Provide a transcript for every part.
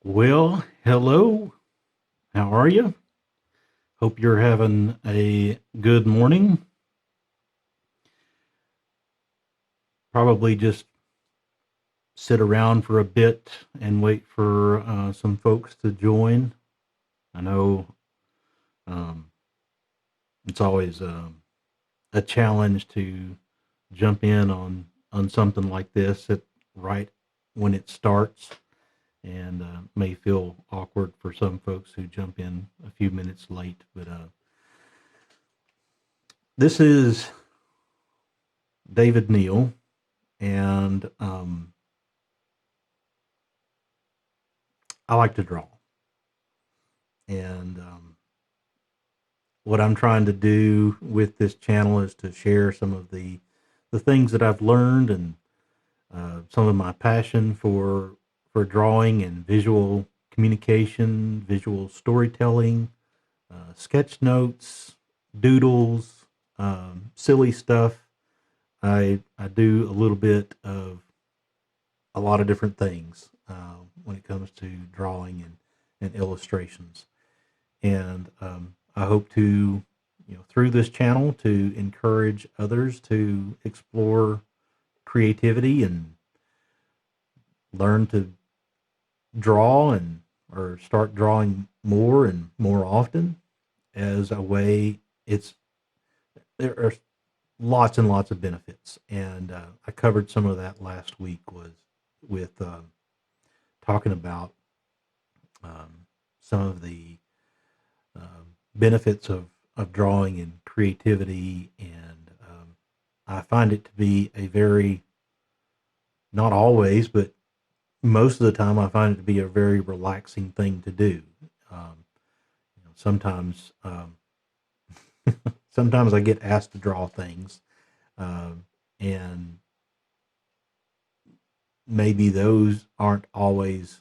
Well, hello. How are you? Hope you're having a good morning. Probably just sit around for a bit and wait for some folks to join. I know um, it's always a challenge to jump in on something like this at right when it starts, and may feel awkward for some folks who jump in a few minutes late. But this is David Neal, and I like to draw. And what I'm trying to do with this channel is to share some of the things that I've learned, and some of my passion for drawing and visual communication, visual storytelling, sketch notes, doodles, silly stuff. I do a little bit of a lot of different things when it comes to drawing and illustrations. And I hope to, through this channel, to encourage others to explore creativity and learn to draw and or start drawing more and more often as a way. It's There are lots and lots of benefits, and I covered some of that last week was with talking about some of the benefits of drawing and creativity. And I find it to be a very, not always, but most of the time, I find it to be a very relaxing thing to do. Sometimes, sometimes I get asked to draw things, and maybe those aren't always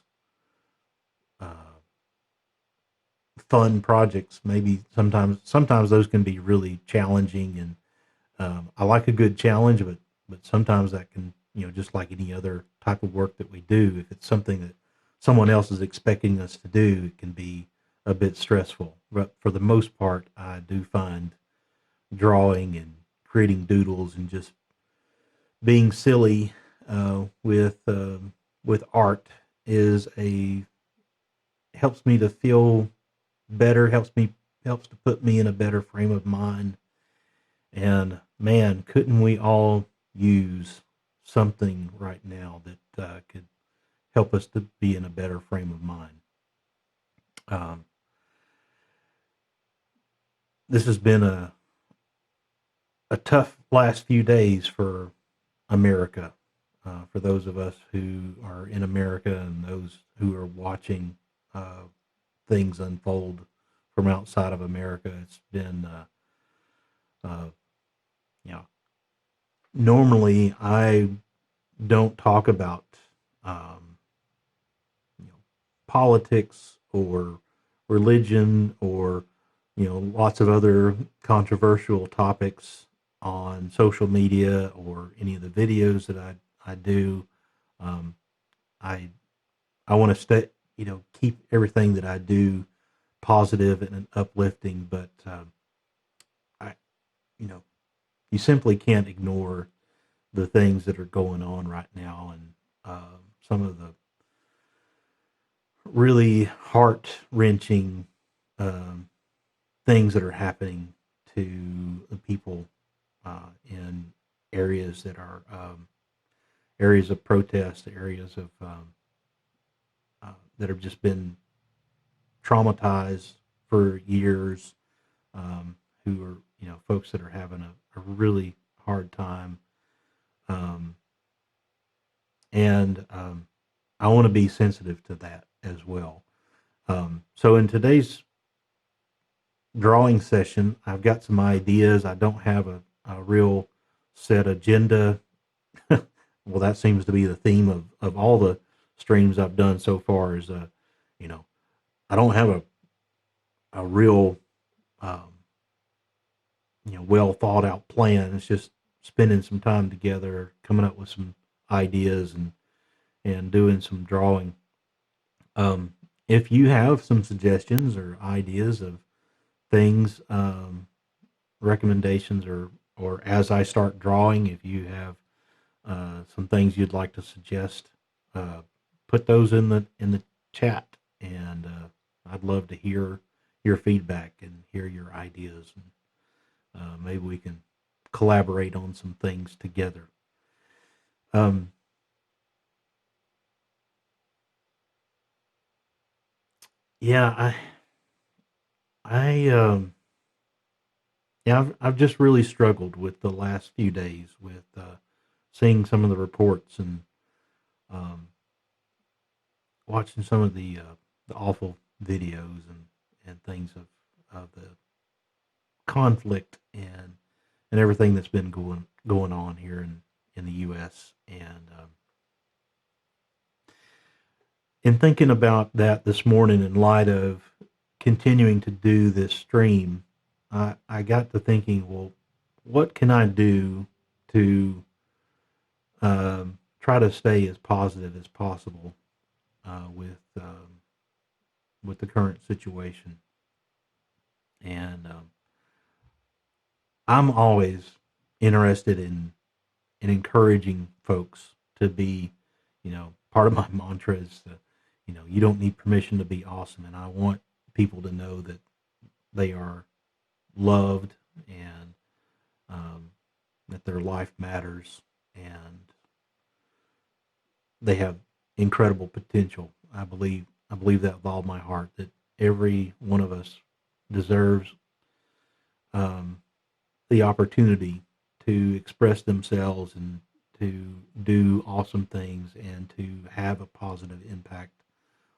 uh, fun projects. Maybe sometimes those can be really challenging, and I like a good challenge, but sometimes that can, just like any other type of work that we do, if it's something that someone else is expecting us to do, it can be a bit stressful. But for the most part, I do find drawing and creating doodles and just being silly with art is a helps me to feel better, helps to put me in a better frame of mind. And man, couldn't we all use something right now that could help us to be in a better frame of mind? Um, this has been a tough last few days for America, for those of us who are in America and those who are watching uh, things unfold from outside of America. It's been, uh, you know, normally I don't talk about um, politics or religion or lots of other controversial topics on social media or any of the videos that I do. Um, I I want to stay, keep everything that I do positive and uplifting, but I you know you simply can't ignore the things that are going on right now, and some of the really heart wrenching um, things that are happening to the people in areas that are areas of protest, areas of that have just been traumatized for years, who are folks that are having a really hard time, um, and I want to be sensitive to that as well. So in today's drawing session, I've got some ideas. I don't have a real set agenda. Well, that seems to be the theme of all the streams I've done so far. Is you know, I don't have a real um, well thought out plan. It's just spending some time together, coming up with some ideas and doing some drawing. If you have some suggestions or ideas of things, recommendations, or as I start drawing, if you have some things you'd like to suggest, uh, put those in the chat, and I'd love to hear your feedback and hear your ideas, and maybe we can collaborate on some things together. Um, yeah, I yeah, I've just really struggled with the last few days with seeing some of the reports and um, watching some of the awful videos and things of the conflict and everything that's been going on here in the U.S. And in thinking about that this morning, in light of continuing to do this stream, I got to thinking, well, what can I do to try to stay as positive as possible with the current situation? And I'm always interested in encouraging folks to be, part of my mantra is, you don't need permission to be awesome. And I want people to know that they are loved and that their life matters and they have incredible potential. I believe that with all my heart that every one of us deserves um, the opportunity to express themselves and to do awesome things and to have a positive impact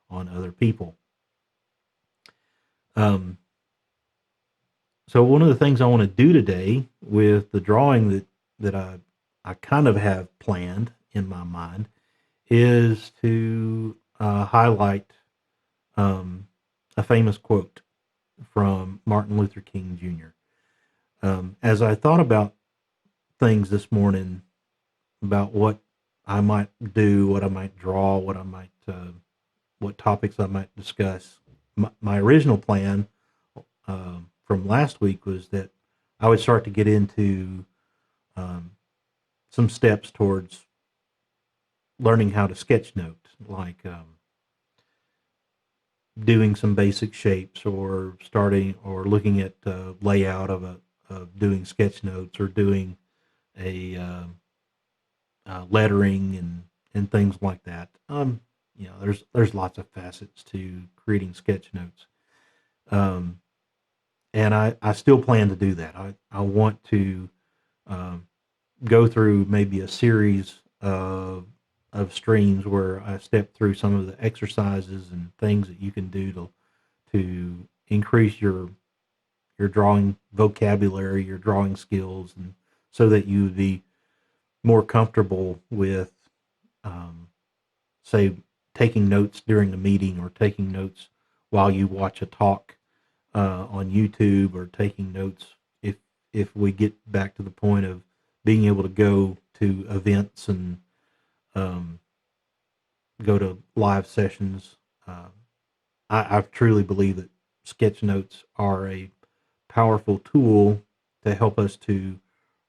on other people. Um, so one of the things I want to do today with the drawing that I kind of have planned in my mind is to highlight um, a famous quote from Martin Luther King Jr. As I thought about things this morning about what I might do, what I might draw, what topics I might discuss. My original plan from last week was that I would start to get into um, some steps towards learning how to sketch note, like doing some basic shapes, or starting or looking at layout of doing sketch notes, or doing a lettering and things like that. There's lots of facets to creating sketch notes, um, and I still plan to do that. I want to um, go through maybe a series of streams where I step through some of the exercises and things that you can do to increase your drawing vocabulary, your drawing skills, and so that you would be more comfortable with, um, say, taking notes during a meeting, or taking notes while you watch a talk on YouTube, or taking notes if we get back to the point of being able to go to events and um, go to live sessions. I truly believe that sketch notes are a powerful tool to help us to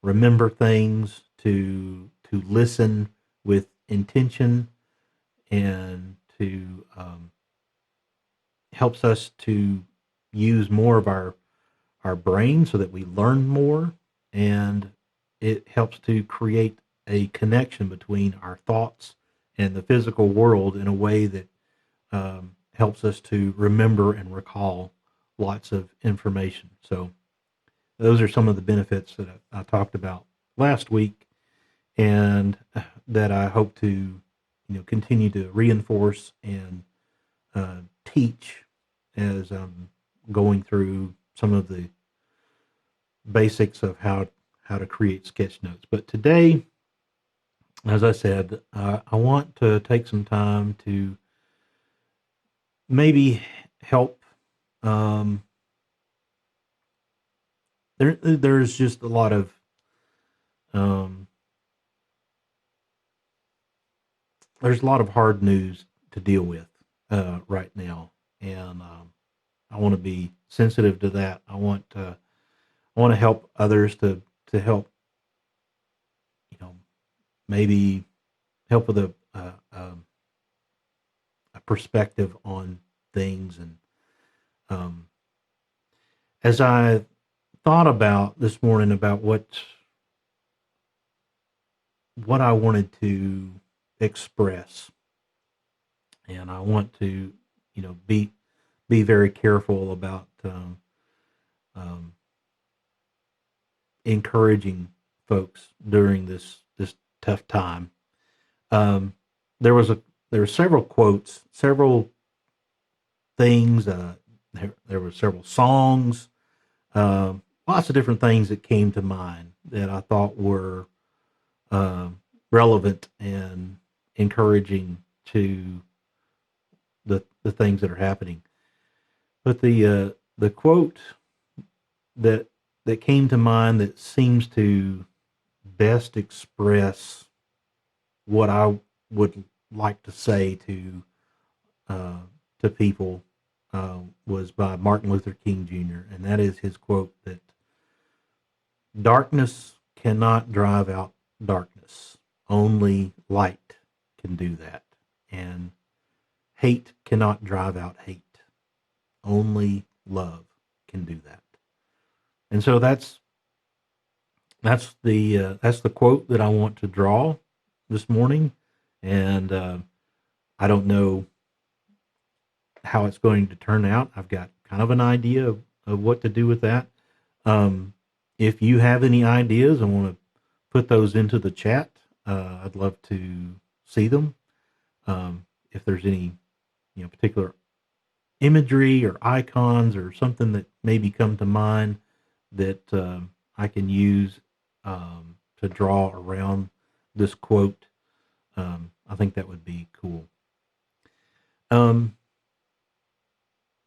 remember things, to listen with intention, and to helps us to use more of our brain so that we learn more, and it helps to create a connection between our thoughts and the physical world in a way that helps us to remember and recall lots of information. So those are some of the benefits that I talked about last week, and that I hope to continue to reinforce and teach as I'm going through some of the basics of how to create sketch notes. But today, as I said, I want to take some time to maybe help. Um, there's just a lot of um, there's a lot of hard news to deal with right now, and I want to be sensitive to that. I want to help others to help, you know, maybe help with a perspective on things. And um, as I thought about this morning about what I wanted to express, and I want to, be very careful about um, encouraging folks during this tough time. Um, there was a there were several quotes, several things. There were several songs, lots of different things that came to mind that I thought were um, relevant and encouraging to the things that are happening. But the quote that that came to mind that seems to best express what I would like to say uh, to people was by Martin Luther King Jr., and that is his quote that darkness cannot drive out darkness. Only light can do that. And hate cannot drive out hate. Only love can do that. And so that's the quote that I want to draw this morning. And I don't know how it's going to turn out. I've got kind of an idea of what to do with that. Um, if you have any ideas and want to put those into the chat, I'd love to see them. If there's any, particular imagery or icons or something that maybe come to mind that I can use to draw around this quote, I think that would be cool. Um,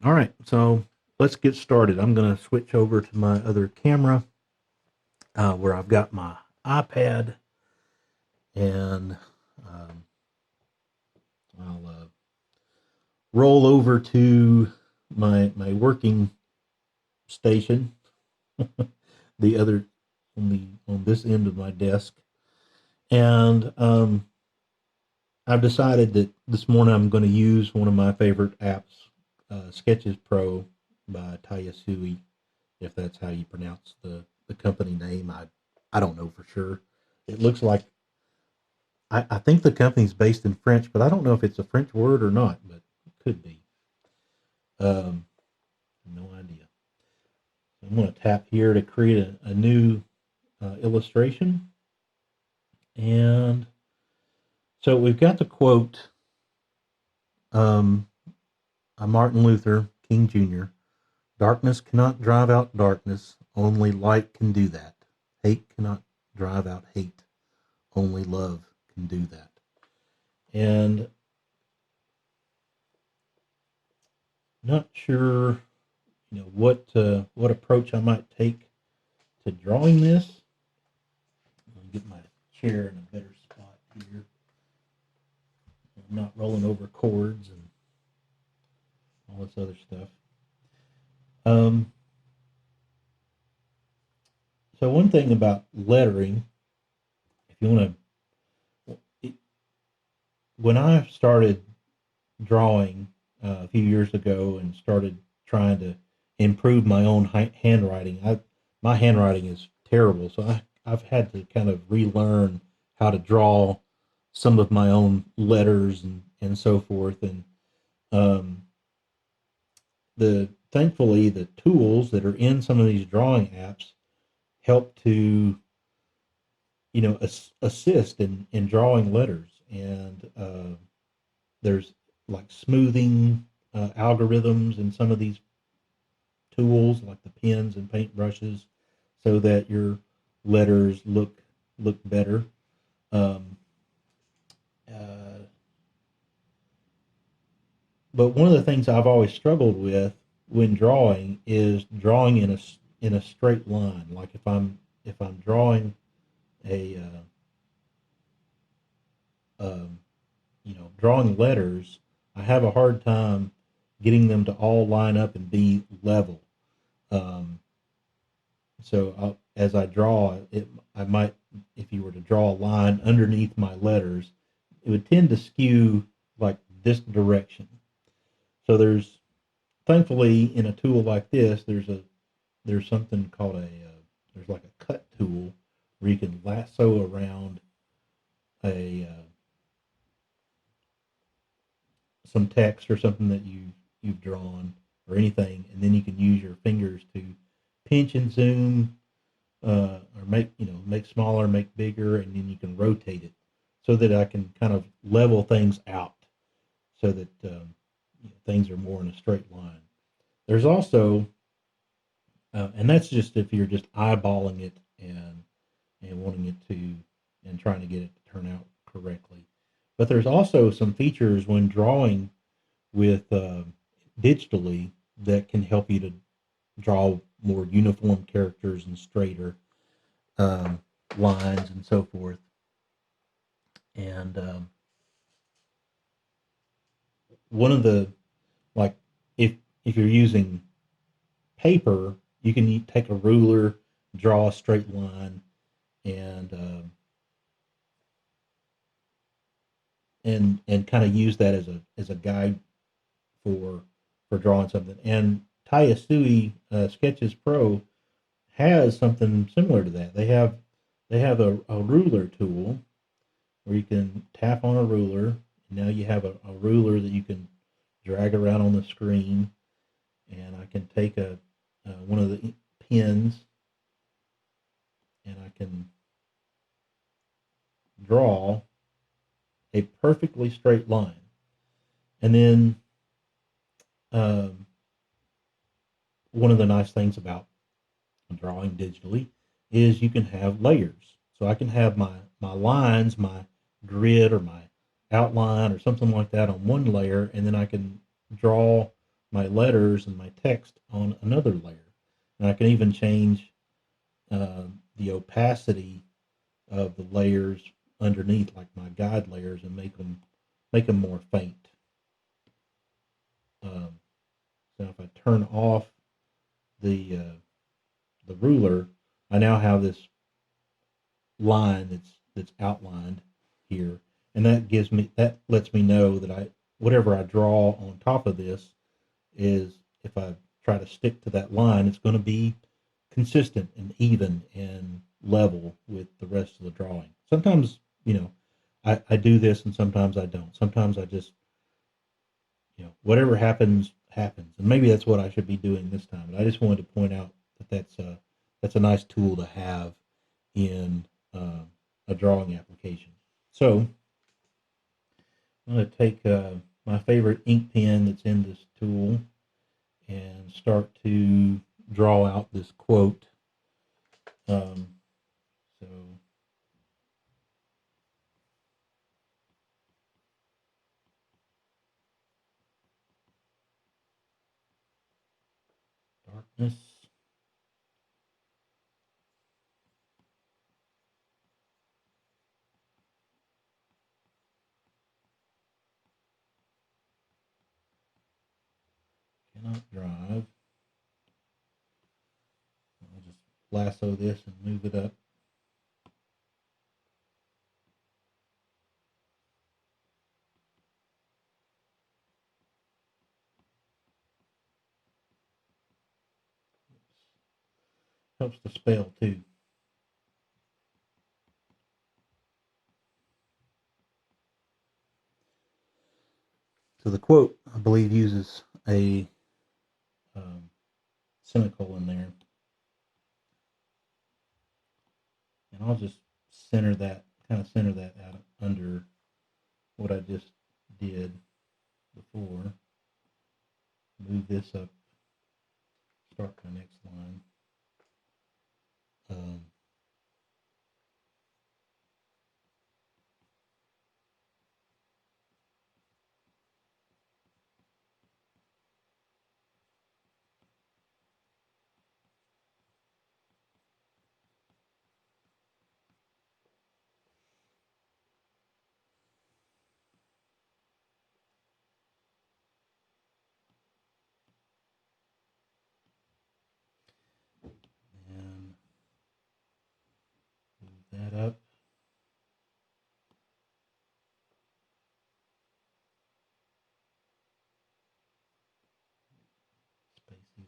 all right, so let's get started. I'm going to switch over to my other camera where I've got my iPad, and I'll roll over to my working station, the other on this end of my desk, and I've decided that this morning I'm going to use one of my favorite apps, Sketches Pro by Tayasui, if that's how you pronounce the company name. I don't know for sure. It looks like I think the company's based in French, but I don't know if it's a French word or not, but it could be. No idea. I'm going to tap here to create a new illustration. And so we've got the quote by Martin Luther King Jr. Darkness cannot drive out darkness. Only light can do that. Hate cannot drive out hate. Only love can do that. And not sure, what approach I might take to drawing this. Let me get my chair in a better spot here. I'm not rolling over cords and all this other stuff. Um, so one thing about lettering, if you want to, when I started drawing a few years ago and started trying to improve my own handwriting, my handwriting is terrible, so I've had to kind of relearn how to draw some of my own letters and so forth. And um, thankfully the tools that are in some of these drawing apps help to assist in drawing letters. And there's like smoothing algorithms in some of these tools, like the pens and paintbrushes, so that your letters look better. Um, uh, but one of the things I've always struggled with when drawing is drawing in a straight line. Like if I'm drawing a drawing letters, I have a hard time getting them to all line up and be level. Um, as I draw it, I might, if you were to draw a line underneath my letters, it would tend to skew like this direction. So thankfully in a tool like this, there's something called there's like a cut tool where you can lasso around a some text or something that you've drawn or anything, and then you can use your fingers to pinch and zoom, or make smaller, make bigger, and then you can rotate it so that I can kind of level things out so that things are more in a straight line. There's also, and that's just if you're just eyeballing it and wanting it to and trying to get it to turn out correctly. But there's also some features when drawing with digitally that can help you to draw more uniform characters and straighter um, lines and so forth. And one of the like if if you're using paper, you can take a ruler, draw a straight line, and and kind of use that as a guide for drawing something. And Tayasui Sketches Pro has something similar to that. They have a ruler tool where you can tap on a ruler. And now you have a ruler that you can drag around on the screen, and I can take a one of the pins and I can draw a perfectly straight line. And then um, one of the nice things about drawing digitally is you can have layers. So I can have my lines, my grid or my outline or something like that on one layer, and then I can draw my letters and my text on another layer. And I can even change the opacity of the layers underneath, like my guide layers, and make them more faint. Um, so if I turn off the ruler, I now have this line that's outlined here, and that lets me know that I whatever I draw on top of this is if I try to stick to that line, it's going to be consistent and even and level with the rest of the drawing. Sometimes, I do this and sometimes I don't. Sometimes I just, whatever happens, happens. And maybe that's what I should be doing this time. But I just wanted to point out that that's a nice tool to have in a drawing application. So I'm going to take my favorite ink pen that's in this tool and start to draw out this quote. Um, so darkness. Cannot drive. I'll just lasso this and move it up. Helps to spell too. So the quote, I believe, uses a um, semicolon there, and I'll just center that out under what I just did before. Move this up, start my next line. Um,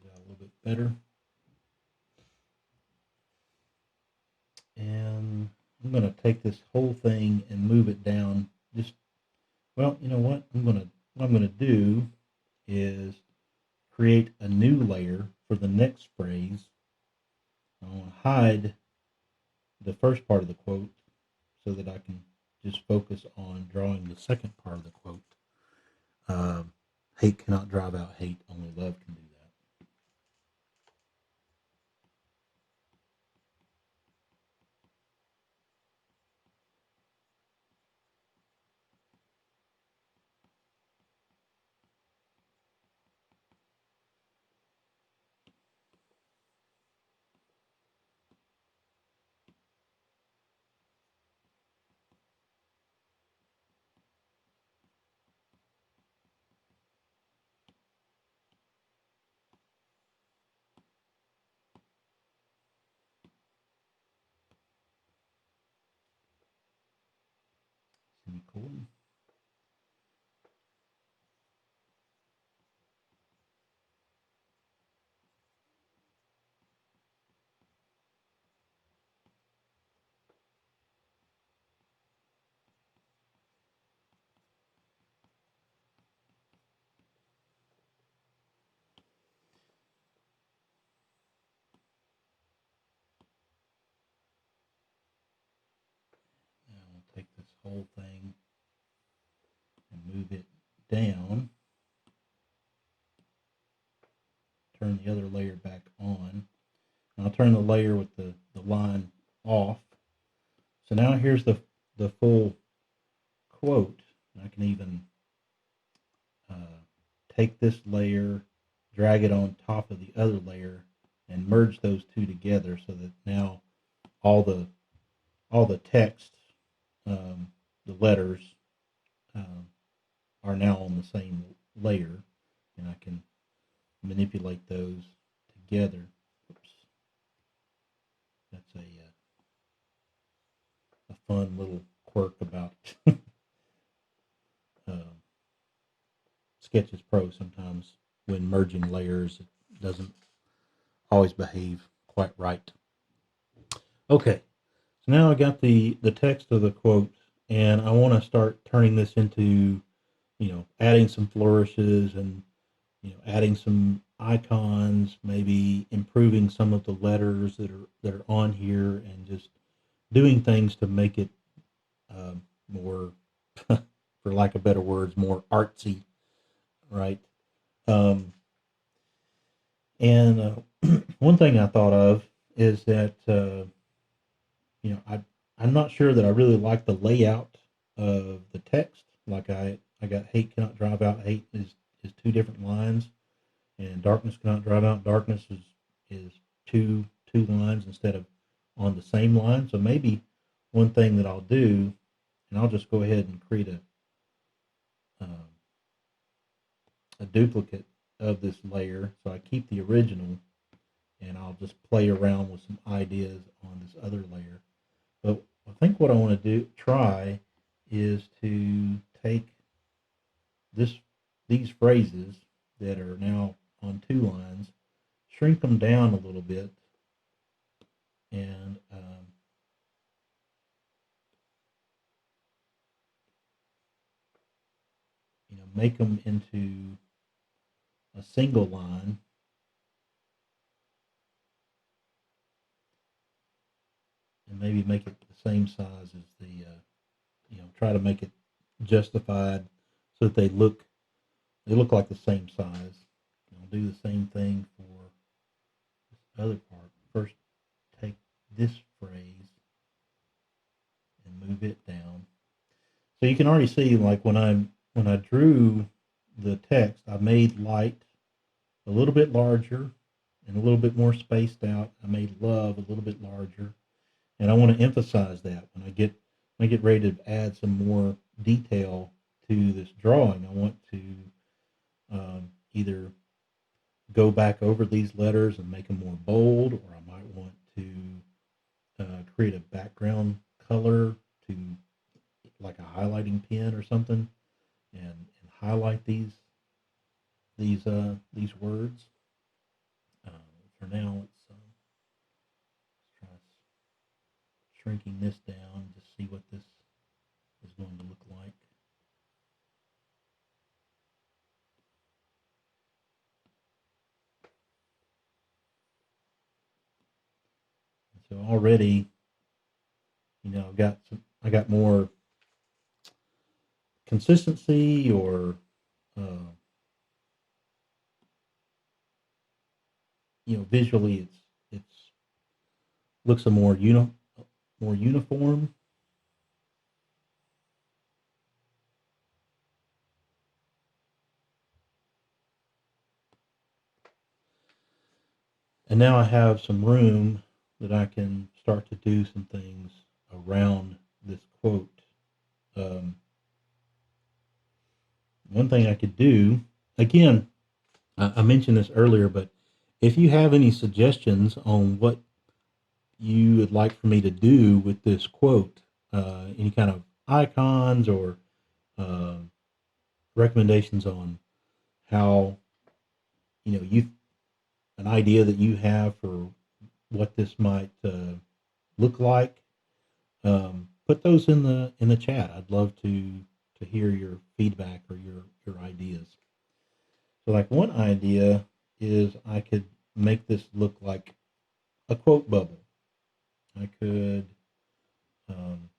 that a little bit better. And I'm going to take this whole thing and move it down. Just, well, you know what? What I'm going to do is create a new layer for the next phrase. I want to hide the first part of the quote so that I can just focus on drawing the second part of the quote. Uh, Hate cannot drive out hate, only love can do that. Semicolon. Now I'll take this whole thing and move it down. Turn the other layer back on. And I'll turn the layer with the line off. So now here's the full quote. I can even take this layer, drag it on top of the other layer, and merge those two together so that now all the text, the letters, um, are now on the same layer, and I can manipulate those together. Oops, that's a fun little quirk about Sketches Pro. Sometimes when merging layers, it doesn't always behave quite right. Okay, so now I got the text of the quote, and I want to start turning this into, adding some flourishes and adding some icons, maybe improving some of the letters that are on here, and just doing things to make it more, for lack of better words, more artsy, right? Um, and one thing I thought of is that I'm not sure that I really like the layout of the text. Like I got hate cannot drive out hate is two different lines, and darkness cannot drive out darkness is two lines instead of on the same line. So maybe one thing that I'll do, and I'll just go ahead and create a duplicate of this layer. So I keep the original, and I'll just play around with some ideas on this other layer. But I think what I want to try is to take this these phrases that are now on two lines, shrink them down a little bit, and make them into a single line, and maybe make it the same size as try to make it justified so that they look like the same size. I'll do the same thing for this other part. First, take this phrase and move it down. So you can already see, like when I drew the text, I made light a little bit larger and a little bit more spaced out. I made love a little bit larger, and I want to emphasize that when I get ready to add some more detail to this drawing, I want to either go back over these letters and make them more bold, or I might want to create a background color to, like a highlighting pen or something, and highlight these words. For now, let's try shrinking this down to see what this is going to look like. And so already, I got more consistency, or uh, visually it's looks a more uniform. And now I have some room that I can start to do some things around this quote. Um, One thing I could do, again, I mentioned this earlier, but if you have any suggestions on what you would like for me to do with this quote, any kind of icons or uh, recommendations on how, you an idea that you have for what this might look like, put those in the chat. I'd love to hear your feedback or your ideas. So, like, one idea is I could make this look like a quote bubble. I could, um,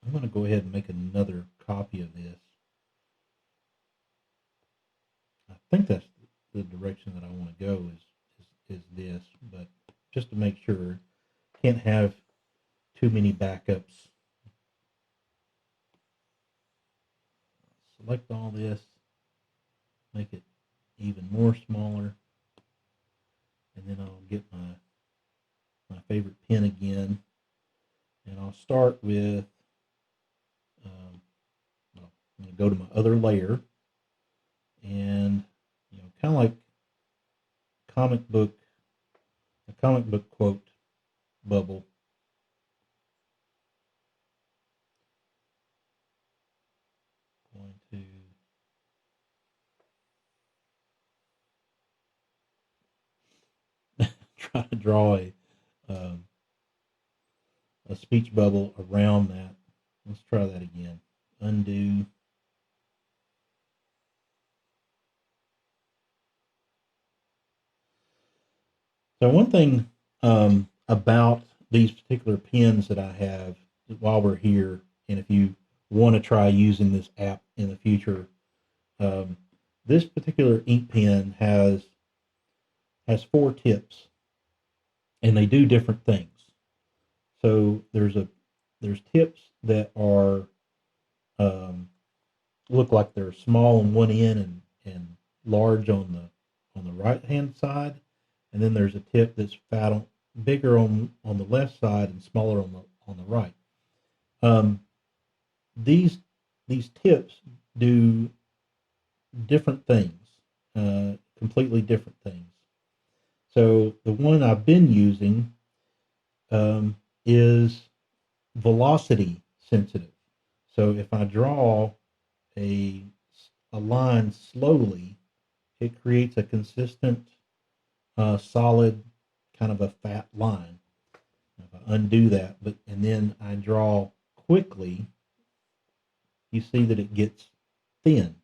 I'm going to go ahead and make another copy of this. I think that's the direction that I want to go is this, but just to make sure, can't have too many backups. Select all this, make it even more smaller, and then I'll get my favorite pen again, and I'll start with, well, I'm going to go to my other layer, and kind of like comic book, a comic book quote bubble. Going to try to draw um, a speech bubble around that. Let's try that again. Undo. So one thing about these particular pens that I have while we're here, and if you want to try using this app in the future, um, this particular ink pen has four tips, and they do different things. So there's tips that are um, look like they're small on one end and large on the right hand side, and then there's a tip that's bigger on the left side and smaller on the right. Um, these these tips do different things, completely different things. So the one I've been using is velocity sensitive. So if I draw a a line slowly, it creates a consistent, solid, kind of a fat line. If I undo that, and then I draw quickly, you see that it gets thin.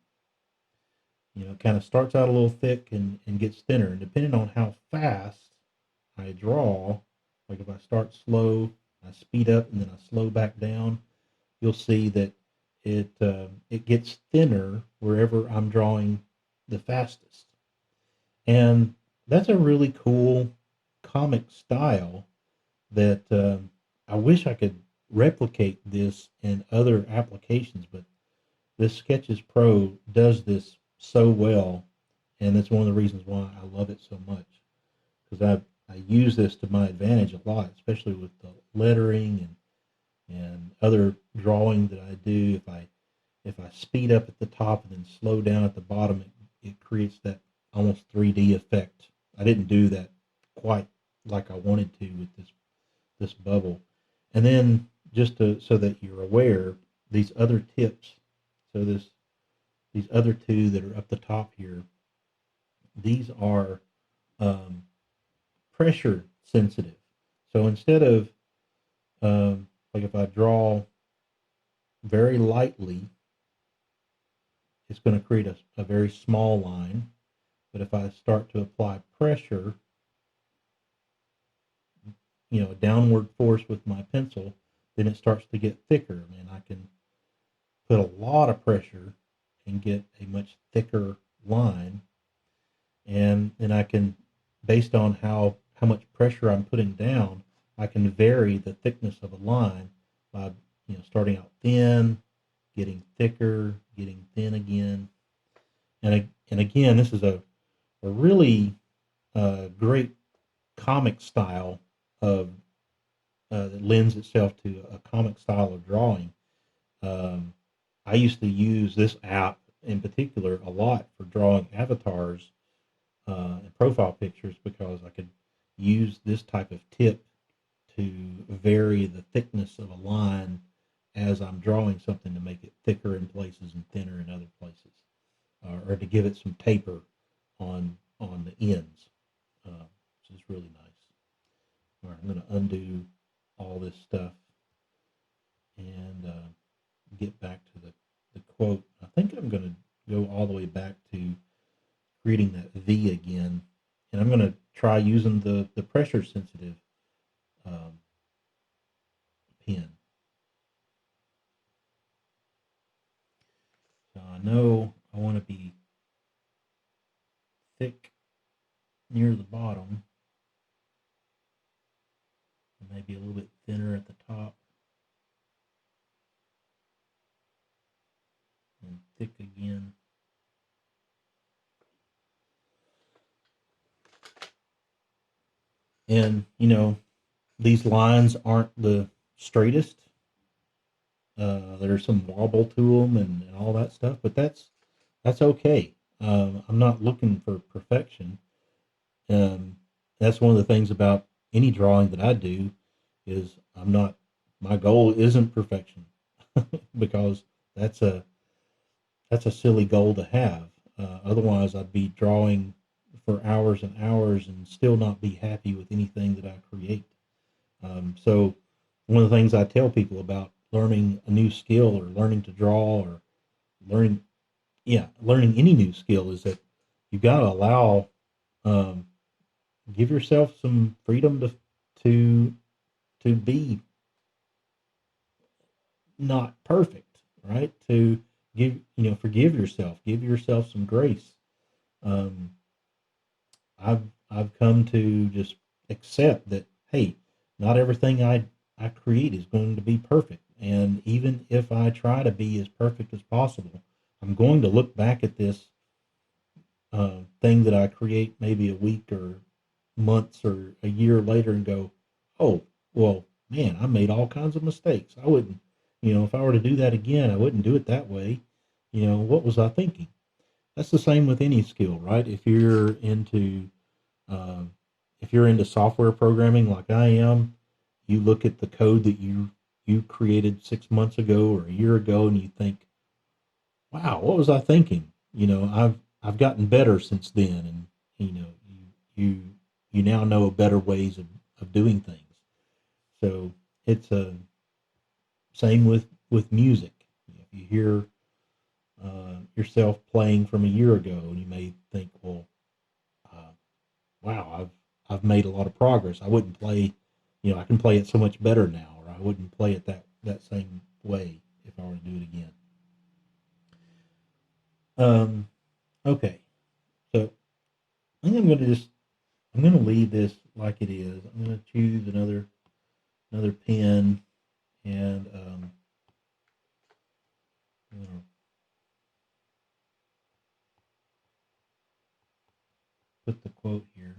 It kind of starts out a little thick and gets thinner. And depending on how fast I draw, like if I start slow, I speed up, and then I slow back down, you'll see that it gets thinner wherever I'm drawing the fastest. And that's a really cool comic style that I wish I could replicate this in other applications, but this Sketches Pro does this so well, and that's one of the reasons why I love it so much, because I use this to my advantage a lot, especially with the lettering and other drawing that I do. If I speed up at the top and then slow down at the bottom, it creates that almost 3D effect. I didn't do that quite like I wanted to with this bubble. And then so that you're aware, these other tips, so these other two that are up the top here, these are um, pressure sensitive. So instead of like if I draw very lightly, it's going to create a very small line. But if I start to apply pressure, a downward force with my pencil, then it starts to get thicker, and I can put a lot of pressure and get a much thicker line. And then I can, based on how much pressure I'm putting down, I can vary the thickness of a line by starting out thin, getting thicker, getting thin again. And again, this is a really great comic style of that lends itself to a comic style of drawing. Um, I used to use this app in particular a lot for drawing avatars and profile pictures because I could use this type of tip to vary the thickness of a line as I'm drawing something to make it thicker in places and thinner in other places, or to give it some taper on the ends, which is really nice. All right, I'm going to undo all this stuff and get back to the quote. I think I'm going to go all the way back to reading that V again, and I'm going to try using the pressure sensitive um, pen. So I know I want to be thick near the bottom, and maybe a little bit thinner at the top, and thick again. And these lines aren't the straightest. There's some wobble to them and all that stuff, but that's okay. I'm not looking for perfection. Um, that's one of the things about any drawing that I do is I'm not. My goal isn't perfection because that's a that's a silly goal to have. Otherwise, I'd be drawing for hours and hours and still not be happy with anything that I create. So, one of the things I tell people about learning a new skill or learning to draw or learning, learning any new skill is that you've got to allow, um, give yourself some freedom to to be not perfect, right? To forgive yourself, give yourself some grace. Um, I've come to just accept that, hey, not everything I create is going to be perfect, and even if I try to be as perfect as possible, I'm going to look back at this thing that I create maybe a week or months or a year later and go, oh, well, man, I made all kinds of mistakes. I wouldn't, if I were to do that again, I wouldn't do it that way. What was I thinking? That's the same with any skill, right? Uh, if you're into software programming like I am, you look at the code that you created 6 months ago or a year ago, and you think, "Wow, what was I thinking?" I've gotten better since then, and you you now know better ways of doing things. So it's a same with music. If you hear yourself playing from a year ago, and you may think, "Well, uh, wow, I've made a lot of progress. I wouldn't play, I can play it so much better now, or I wouldn't play it that same way if I were to do it again." Um, okay, so I think I'm gonna leave this like it is. I'm gonna choose another pen, and I'm gonna put the quote here.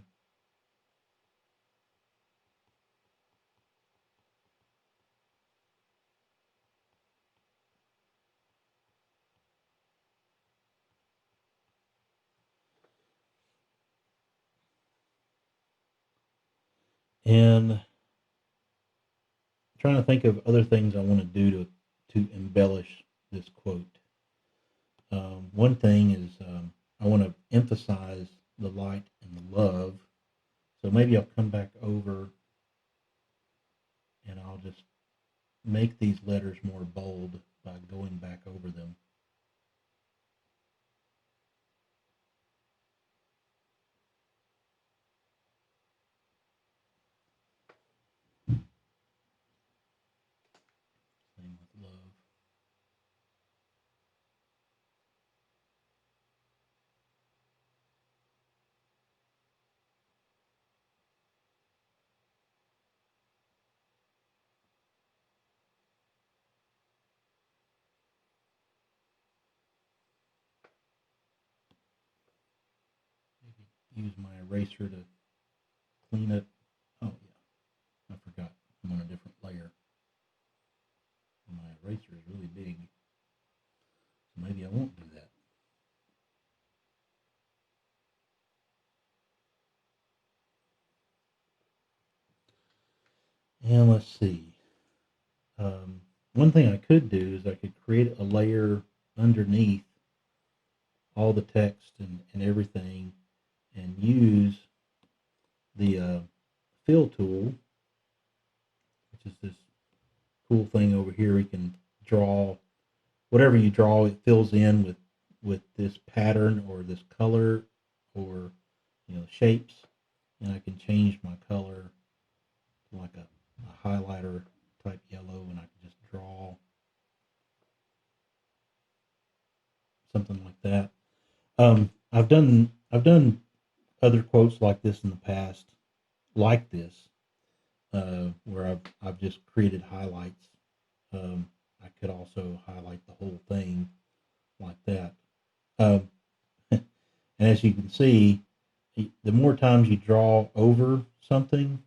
And I'm trying to think of other things I want to do to embellish this quote. One thing is I want to emphasize the light and the love. So maybe I'll come back over and I'll just make these letters more bold by going back over them. Same with love. Maybe use my eraser to clean it. Oh yeah, I forgot. I'm on a different layer. My eraser is really big, so maybe I won't do that. And let's see. One thing I could do is I could create a layer underneath all the text and everything and use the fill tool, which is this cool thing over here. You can draw whatever you draw, it fills in with this pattern or this color or shapes, and I can change my color to like a highlighter type yellow, and I can just draw something like that. I've done other quotes like this in the past, like this, where I've just created highlights. I could also highlight the whole thing like that. Um, and as you can see, the more times you draw over something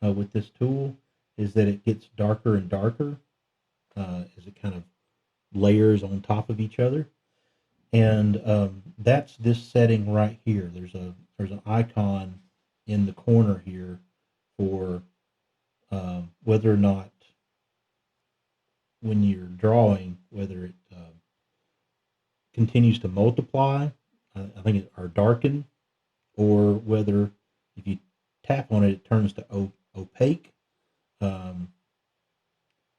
with this tool, is that it gets darker and darker as it kind of layers on top of each other. And that's this setting right here. There's an icon in the corner here for whether or not when you're drawing, whether it continues to multiply, I think or darken, or whether if you tap on it, it turns to opaque. Um,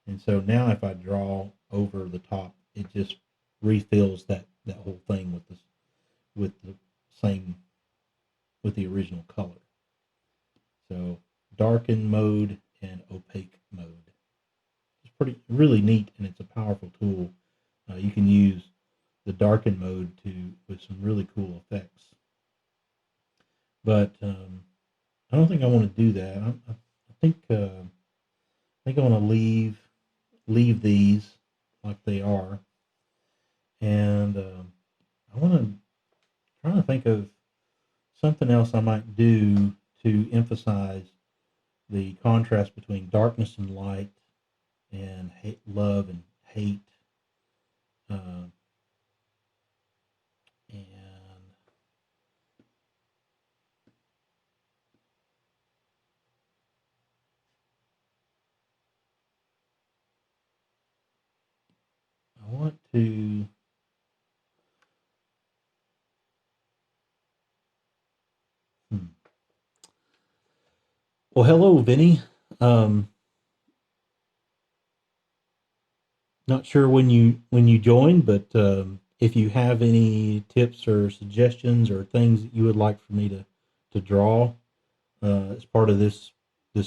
and so now if I draw over the top, it just refills that whole thing with the same with the original color. So darken mode and opaque mode. It's pretty really neat, and it's a powerful tool. You can use the darken mode to with some really cool effects. But I don't think I want to do that. I think I want to leave these like they are, and I want to try to think of something else I might do to emphasize the contrast between darkness and light and hate, love and hate. Uh, and I want to. Hmm. Well, hello, Vinny. Um, Not sure when you joined, but if you have any tips or suggestions or things that you would like for me to draw as part of this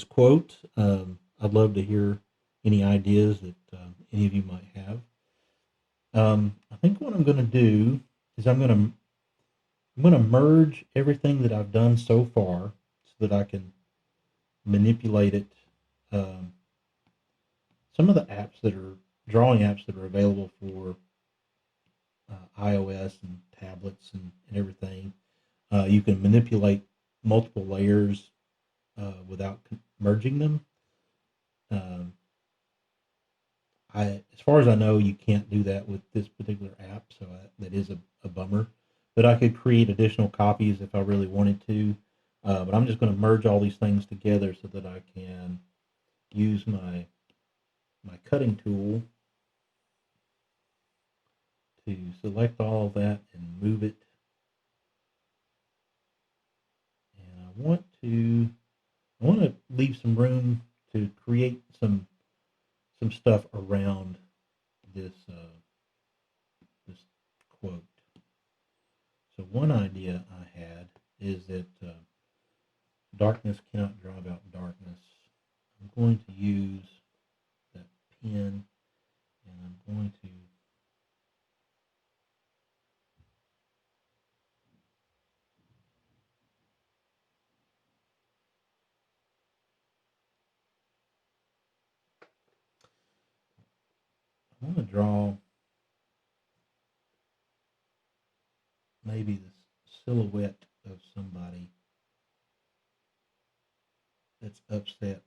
quote, I'd love to hear any ideas that any of you might have. I think what I'm going to do is I'm going to merge everything that I've done so far so that I can manipulate it. Um, some of the apps that are drawing apps that are available for iOS and tablets and everything, you can manipulate multiple layers without merging them. Um, as far as I know, you can't do that with this particular app, so that is a bummer. But I could create additional copies if I really wanted to. But I'm just going to merge all these things together so that I can use my cutting tool to select all of that and move it I want to leave some room to create some stuff around this quote. So one idea I had is that darkness cannot drive out darkness. I'm going to use that pen, and I want to draw maybe the silhouette of somebody that's upset.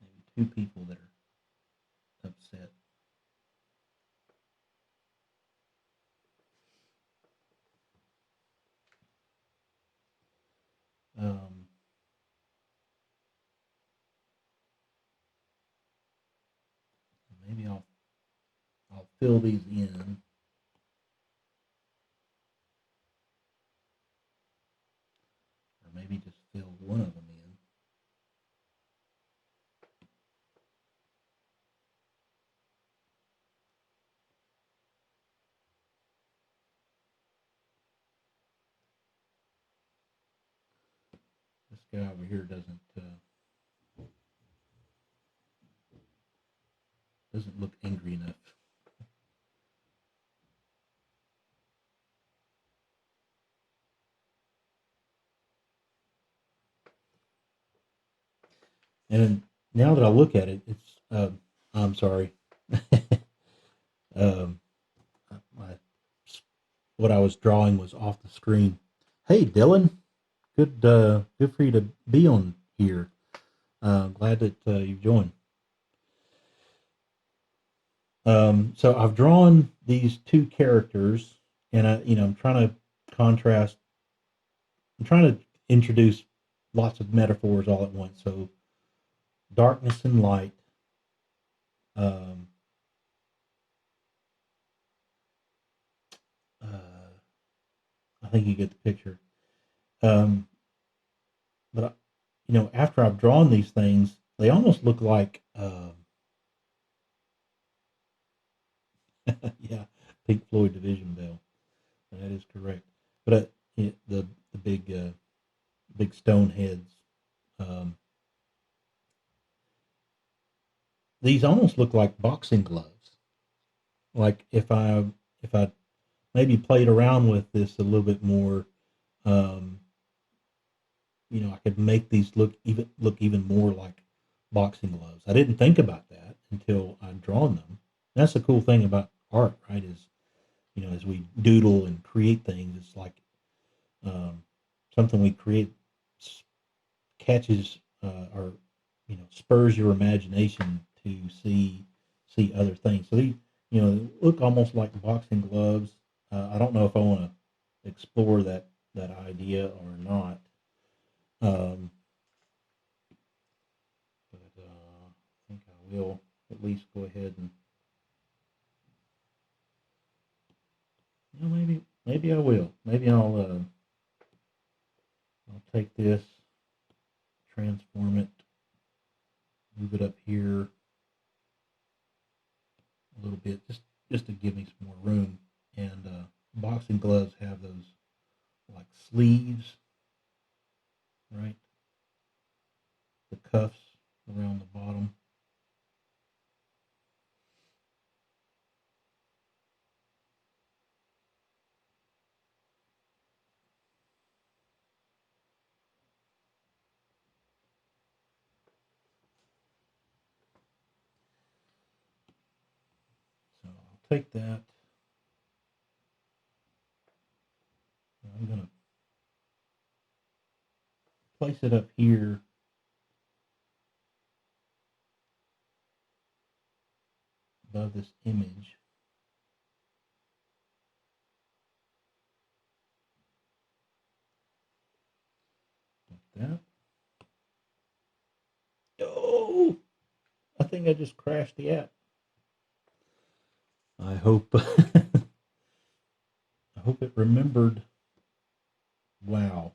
Maybe two people that are upset. Um, Maybe I'll fill these in, or maybe just fill one of them in. This guy over here doesn't look angry enough. And now that I look at it, it's I'm sorry. um, my, what I was drawing was off the screen. Hey, Dylan, good for you to be on here. Glad that you've joined. So I've drawn these two characters, and I'm trying to contrast. I'm trying to introduce lots of metaphors all at once. So darkness and light. Um, uh, I think you get the picture. Um, but after I've drawn these things, they almost look like, yeah, Pink Floyd Division Bell. That is correct. But the big stone heads. Um, these almost look like boxing gloves. Like if I maybe played around with this a little bit more, um, I could make these look even more like boxing gloves. I didn't think about that until I'd drawn them. That's the cool thing about art, right? Is as we doodle and create things, it's like um, something we create catches or spurs your imagination to see other things. So they look almost like boxing gloves. I don't know if I want to explore that idea or not. Um, but I think I will at least go ahead and maybe I will. Maybe I'll take this, transform it, move it up here a little bit, just to give me some more room. And boxing gloves have those like sleeves, right? The cuffs around the bottom. So I'll take that. I'm going to place it up here above this image. Like that. Oh, I think I just crashed the app. I hope I hope it remembered. Wow.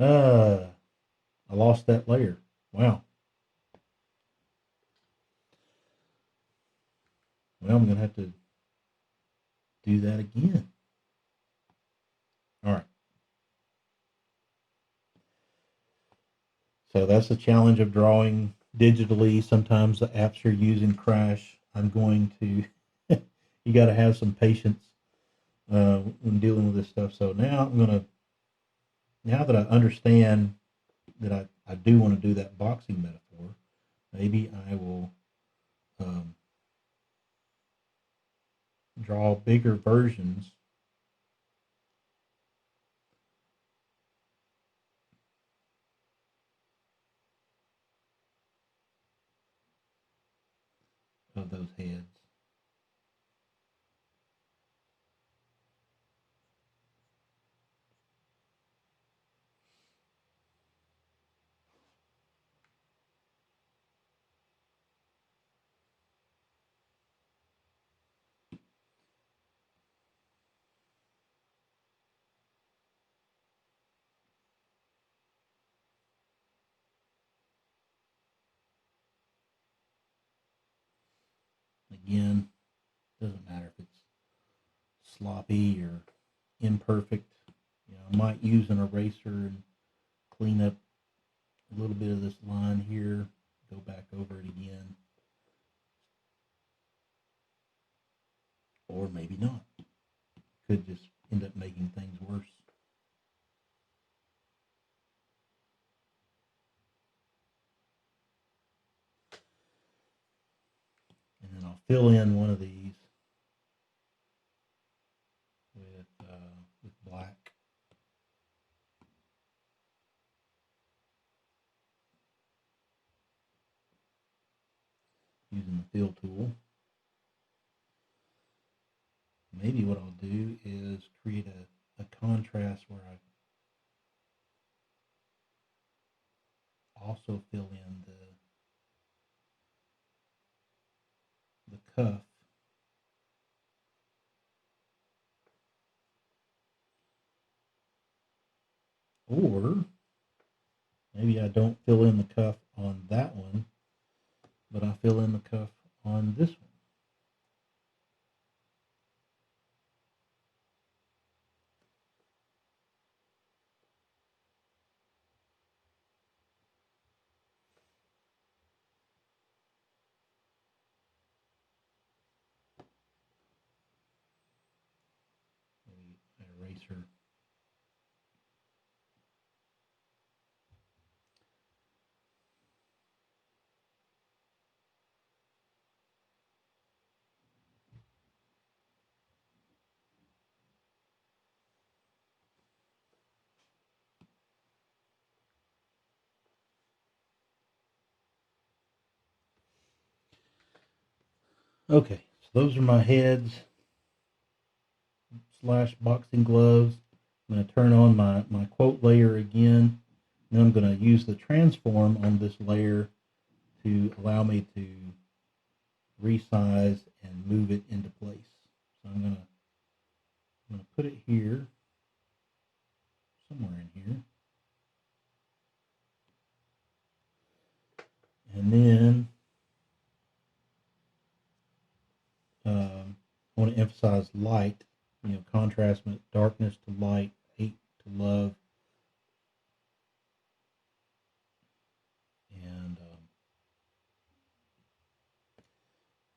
I lost that layer. Wow. Well, I'm gonna have to do that again. All right. So that's the challenge of drawing digitally. Sometimes the apps you're using crash. I'm going to. You got to have some patience when dealing with this stuff. So now I'm gonna. Now that I understand that I do want to do that boxing metaphor, maybe I will um, draw bigger versions of those heads. Again, doesn't matter if it's sloppy or imperfect. You know, I might use an eraser and clean up a little bit of this line here, go back over it again, or maybe not. Could just end up making things worse. And then I'll fill in one of these with black. Using the fill tool. Maybe what I'll do is create a contrast where I also fill in the cuff. Or maybe I don't fill in the cuff on that one, but I fill in the cuff on this one. Maybe an eraser. Okay, so those are my heads slash boxing gloves. I'm going to turn on my quote layer again. Then I'm going to use the transform on this layer to allow me to resize and move it into place. So I'm going to put it here, somewhere in here. And then I want to emphasize light, you know, contrast darkness to light, hate to love. And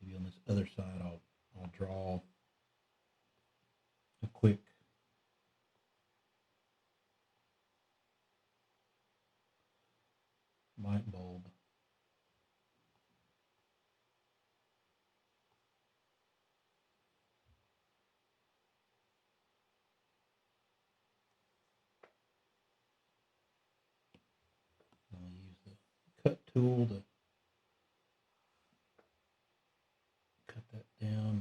maybe on this other side, I'll draw a quick light bulb. I'll use the cut tool to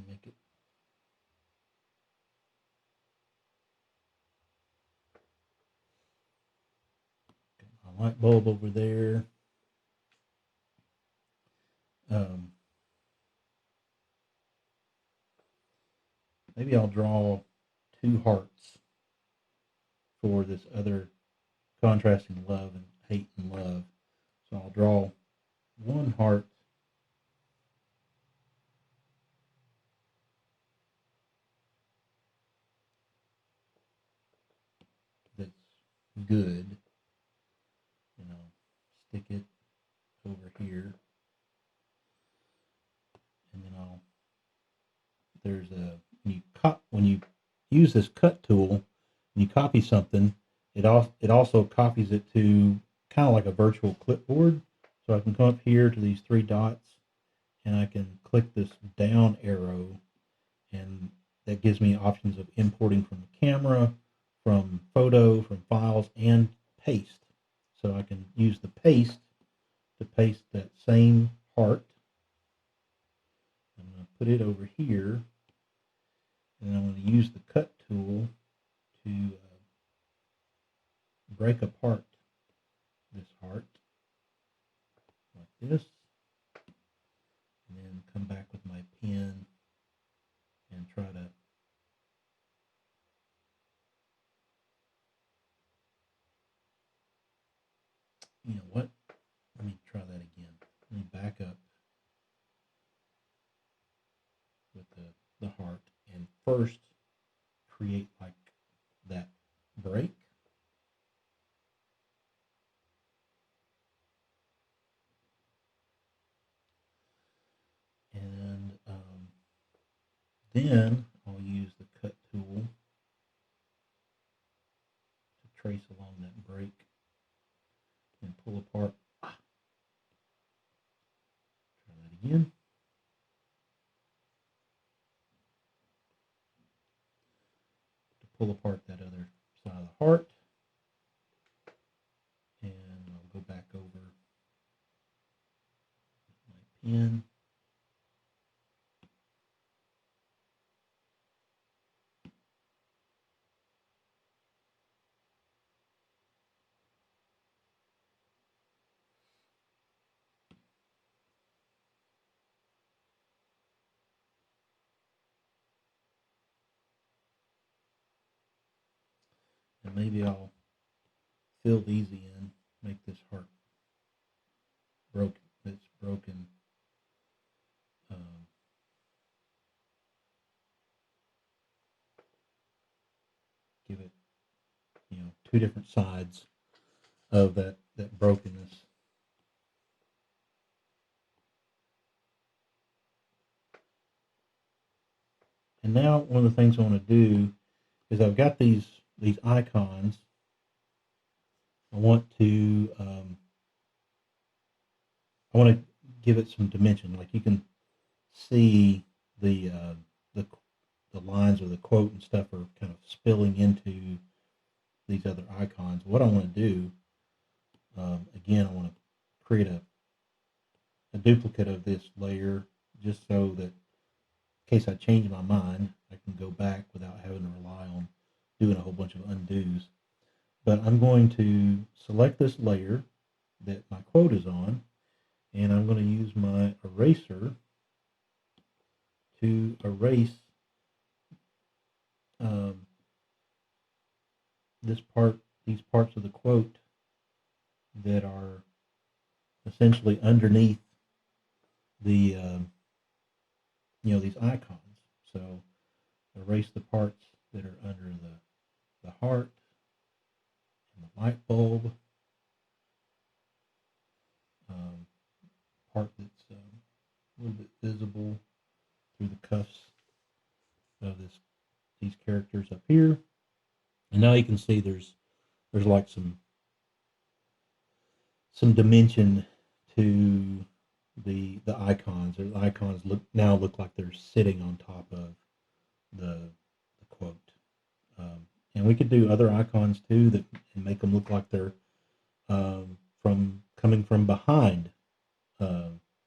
me make it. Got my light bulb over there. Maybe I'll draw 2 hearts for this other contrasting love and hate and love. So I'll draw 1 heart that's good, and I'll stick it over here, and then there's a when you use this cut tool and you copy something, it also copies it to kind of like a virtual clipboard. So I can come up here to these 3 dots, and I can click this down arrow, and that gives me options of importing from the camera, from photo, from files, and paste. So I can use the paste to paste that same heart. I'm going to put it over here, and I'm going to use the cut tool to break apart this heart like this, and then come back with my pen and try to you know what? Let me try that again. Let me back up with the heart and first create like that break. And then I'll use the cut tool to trace along that break and pull apart. Try that again. To pull apart that other side of the heart. And I'll go back over my pen. And maybe I'll fill these in, make this heart broken. It's broken. Give it, 2 different sides of that brokenness. And now one of the things I want to do is I've got these icons. I want to give it some dimension. Like you can see the lines or the quote and stuff are kind of spilling into these other icons. What I want to do, again, I want to create a duplicate of this layer just so that in case I change my mind, I can go back without having to rely on doing a whole bunch of undos. But I'm going to select this layer that my quote is on, and I'm going to use my eraser to erase these parts of the quote that are essentially underneath the these icons. So erase the parts that are under the heart and the light bulb, part that's a little bit visible through the cuffs of these characters up here. And now you can see there's like some dimension to the icons. The icons look like they're sitting on top of the quote. And we could do other icons too that and make them look like they're coming from behind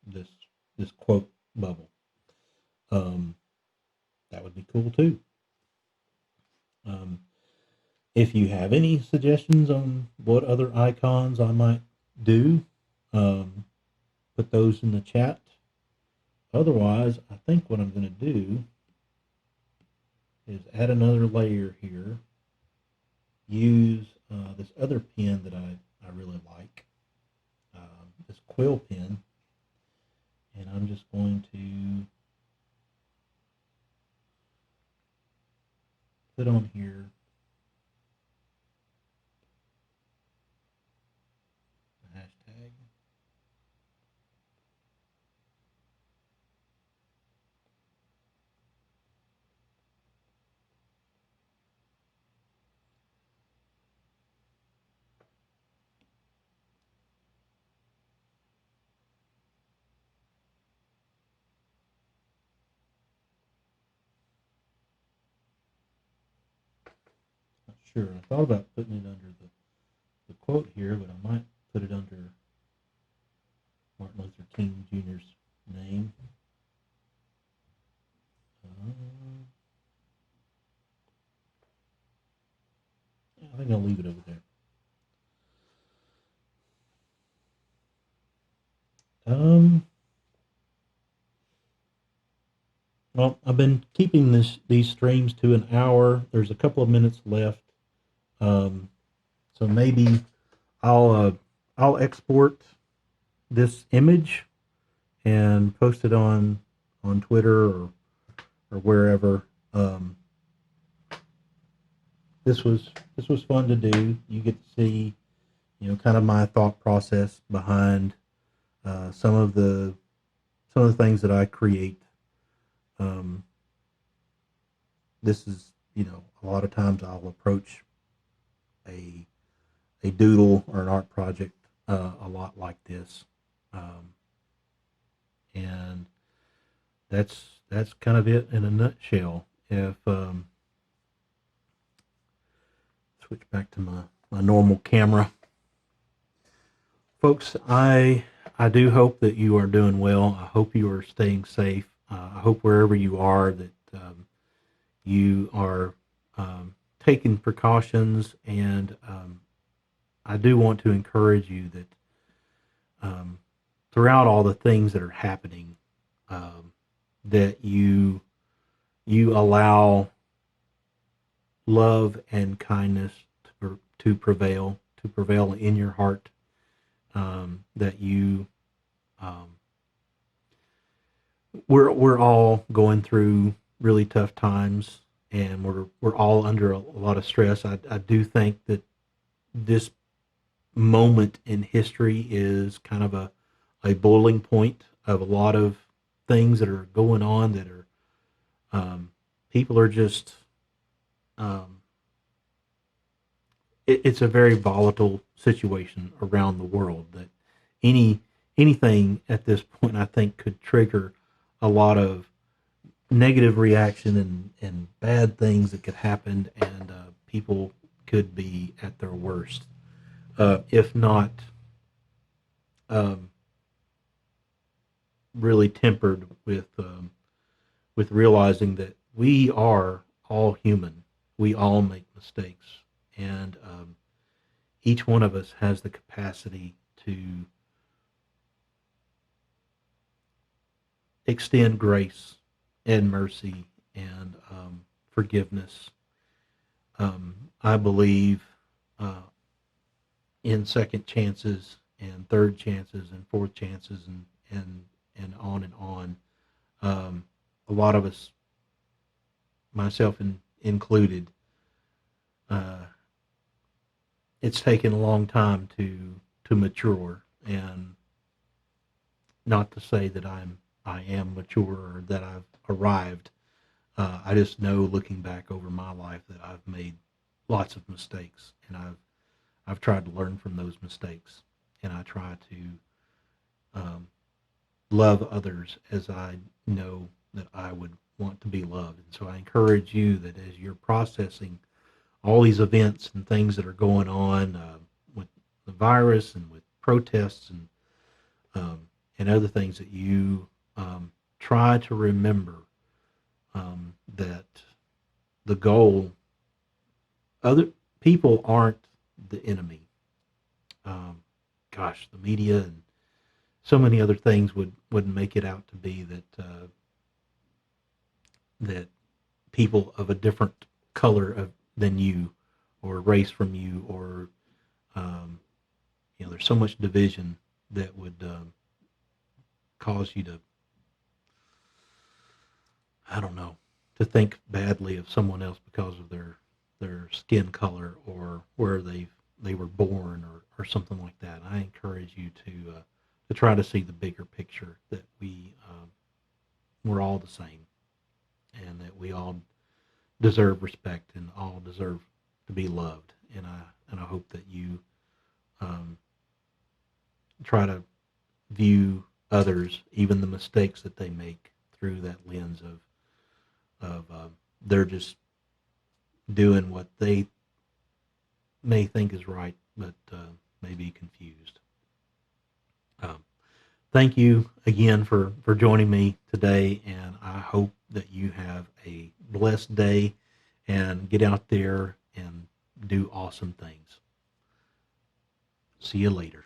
this quote bubble. that would be cool too. Um, if you have any suggestions on what other icons I might do, um, put those in the chat. Otherwise, I think what I'm going to do is add another layer here. Use this other pen that I really like, this quill pen, and I'm just going to put on here the hashtag. Not sure. I thought about putting it under the quote here, but I might put it under Martin Luther King Jr.'s name. I think I'll leave it over there. Well, I've been keeping these streams to an hour. There's a couple of minutes left, so maybe I'll uh, I'll export this image and post it on Twitter or wherever. Um, this was fun to do. You get to see, kind of my thought process behind some of the things that I create. Um, this is, a lot of times I'll approach a a doodle or an art project a lot like this, um, and that's kind of it in a nutshell. If switch back to my normal camera, folks, I do hope that you are doing well. I hope you are staying safe. I hope wherever you are that you are taking precautions, and I do want to encourage you that throughout all the things that are happening, um, that you allow love and kindness to prevail in your heart. That you um, we're all going through really tough times, and we're all under a lot of stress. I do think that this moment in history is kind of a boiling point of a lot of things that are going on that are people are just um, it's a very volatile situation around the world that any anything at this point I think could trigger a lot of negative reaction and bad things that could happen, and people could be at their worst if not um, really tempered with realizing that we are all human. We all make mistakes, and each one of us has the capacity to extend grace and mercy and forgiveness. I believe uh, in second chances and third chances and fourth chances and on and on. A lot of us, myself included, uh, it's taken a long time to mature, and not to say that I am mature or that I've arrived. I just know, looking back over my life, that I've made lots of mistakes, and I've tried to learn from those mistakes, and I try to um, love others as I know that I would want to be loved. And so I encourage you that as you're processing all these events and things that are going on with the virus and with protests and other things, that you try to remember that the goal, other people aren't the enemy. Um, Gosh, the media and so many other things would make it out to be that people of a different color than you, or race from you, or um, there's so much division that would cause you to, I don't know, to think badly of someone else because of their skin color or where they were born, or something like that. I encourage you to try to see the bigger picture, that we're all the same, and that we all deserve respect and all deserve to be loved. And I hope that you um, try to view others, even the mistakes that they make, through that lens of they're just doing what they may think is right, but may be confused. Um, Thank you again for joining me today, and I hope that you have a blessed day and get out there and do awesome things. See you later.